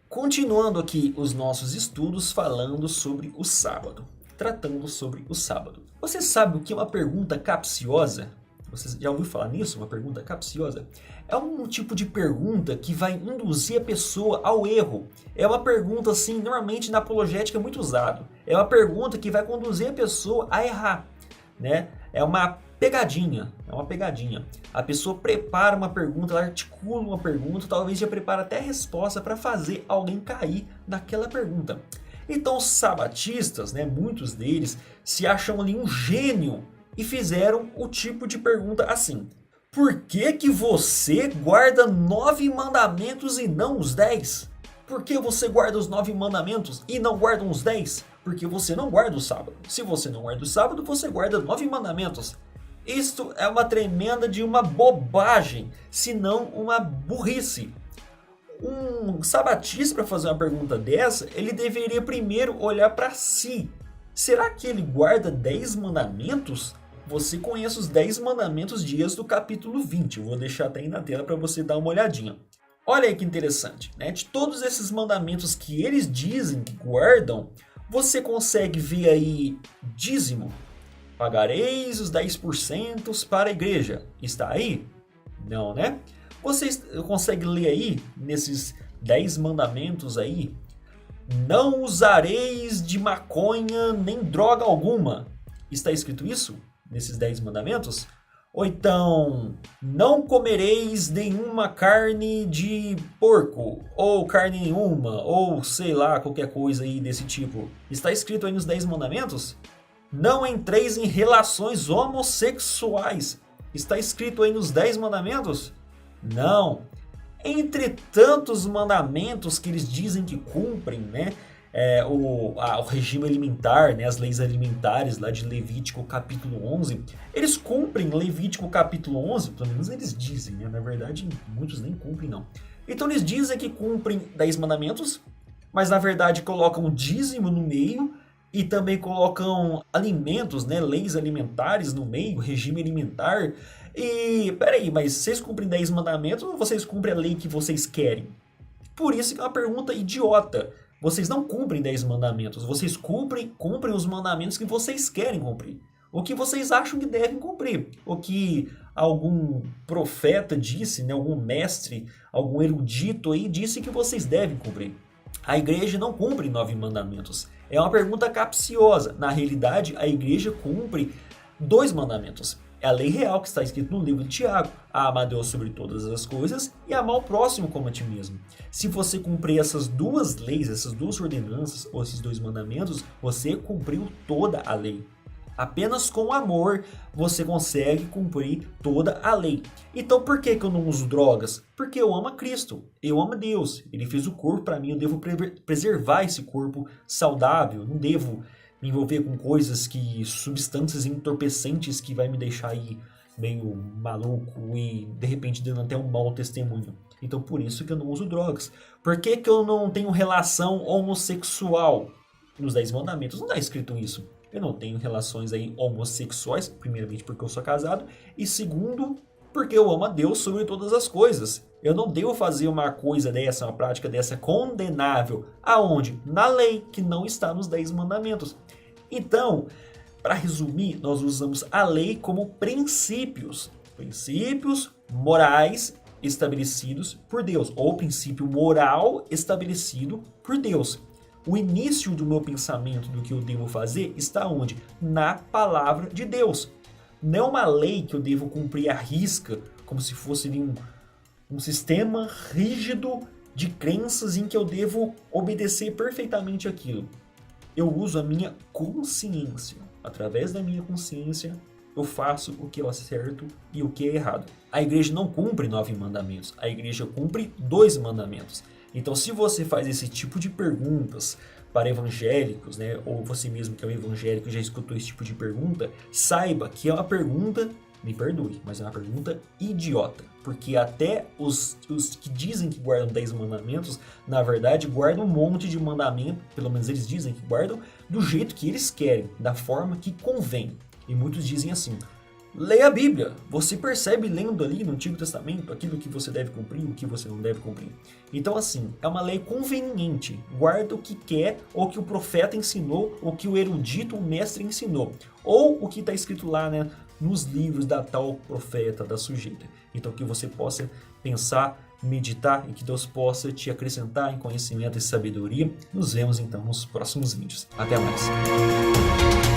Continuando aqui os nossos estudos falando sobre o sábado. Tratando sobre o sábado. Você sabe o que é uma pergunta capciosa? Você já ouviu falar nisso? Uma pergunta capciosa? É um tipo de pergunta que vai induzir a pessoa ao erro. É uma pergunta assim, normalmente na apologética é muito usado. É uma pergunta que vai conduzir a pessoa a errar, né? É uma pegadinha, A pessoa prepara uma pergunta, ela articula uma pergunta, talvez já prepara até a resposta para fazer alguém cair naquela pergunta. Então os sabatistas, né, muitos deles, se acham ali um gênio e fizeram o tipo de pergunta assim: por que que você guarda 9 mandamentos e não os 10? Por que você guarda os 9 mandamentos e não guarda os 10? Porque você não guarda o sábado. Se você não guarda o sábado, você guarda 9 mandamentos. Isto é uma tremenda de uma bobagem, se não uma burrice. Um sabatista, para fazer uma pergunta dessa, ele deveria primeiro olhar para si. Será que ele guarda 10 mandamentos? Você conhece os 10 mandamentos de Êxodo capítulo 20. Eu vou deixar até aí na tela para você dar uma olhadinha. Olha aí que interessante, né? De todos esses mandamentos que eles dizem que guardam, você consegue ver aí dízimo. Pagareis os 10% para a igreja. Está aí? Não, né? Você consegue ler aí, nesses 10 mandamentos aí? Não usareis de maconha nem droga alguma. Está escrito isso? Nesses 10 mandamentos? Ou então, não comereis nenhuma carne de porco, ou carne nenhuma, ou sei lá, qualquer coisa aí desse tipo. Está escrito aí nos 10 mandamentos? Não entreis em relações homossexuais. Está escrito aí nos 10 mandamentos? Não. Entre tantos mandamentos que eles dizem que cumprem, né? O regime alimentar, né, as leis alimentares lá de Levítico capítulo 11, eles cumprem Levítico capítulo 11, pelo menos eles dizem, né? Na verdade muitos nem cumprem não. Então eles dizem que cumprem 10 mandamentos, mas na verdade colocam dízimo no meio e também colocam alimentos, né, leis alimentares no meio, regime alimentar. E peraí, mas vocês cumprem 10 mandamentos ou vocês cumprem a lei que vocês querem? Por isso que é uma pergunta idiota. Vocês não cumprem 10 mandamentos, vocês cumprem os mandamentos que vocês querem cumprir. O que vocês acham que devem cumprir. O que algum profeta disse, né, algum mestre, algum erudito aí disse que vocês devem cumprir. A igreja não cumpre 9 mandamentos. É uma pergunta capciosa. Na realidade, a igreja cumpre 2 mandamentos. É a lei real que está escrito no livro de Tiago. Ama a Deus sobre todas as coisas e amar o próximo como a ti mesmo. Se você cumprir essas duas leis, essas duas ordenanças ou esses 2 mandamentos, você cumpriu toda a lei. Apenas com amor você consegue cumprir toda a lei. Então por que eu não uso drogas? Porque eu amo a Cristo, eu amo a Deus. Ele fez o corpo para mim, eu devo preservar esse corpo saudável. Não devo me envolver com coisas substâncias entorpecentes que vai me deixar aí meio maluco e de repente dando até um mau testemunho. Então por isso que eu não uso drogas. Por que eu não tenho relação homossexual? Nos 10 mandamentos não está escrito isso. Eu não tenho relações aí homossexuais, primeiramente porque eu sou casado, e segundo, porque eu amo a Deus sobre todas as coisas. Eu não devo fazer uma coisa dessa, uma prática dessa condenável. Aonde? Na lei, que não está nos 10 mandamentos. Então, para resumir, nós usamos a lei como princípios morais estabelecidos por Deus, ou princípio moral estabelecido por Deus. O início do meu pensamento do que eu devo fazer está onde? Na palavra de Deus. Não é uma lei que eu devo cumprir à risca, como se fosse um sistema rígido de crenças em que eu devo obedecer perfeitamente aquilo. Eu uso a minha consciência. Através da minha consciência, eu faço o que é certo e o que é errado. A igreja não cumpre 9 mandamentos, a igreja cumpre 2 mandamentos. Então, se você faz esse tipo de perguntas para evangélicos, né, ou você mesmo que é um evangélico e já escutou esse tipo de pergunta, saiba que é uma pergunta, me perdoe, mas é uma pergunta idiota. Porque até os que dizem que guardam 10 mandamentos, na verdade, guardam um monte de mandamento, pelo menos eles dizem que guardam, do jeito que eles querem, da forma que convém. E muitos dizem assim: Leia a Bíblia. Você percebe lendo ali no Antigo Testamento aquilo que você deve cumprir, o que você não deve cumprir. Então assim, é uma lei conveniente. Guarda o que quer, ou o que o profeta ensinou, ou o que o erudito, o mestre ensinou. Ou o que está escrito lá, né, nos livros da tal profeta da sujeita. Então que você possa pensar, meditar e que Deus possa te acrescentar em conhecimento e sabedoria. Nos vemos então nos próximos vídeos. Até mais.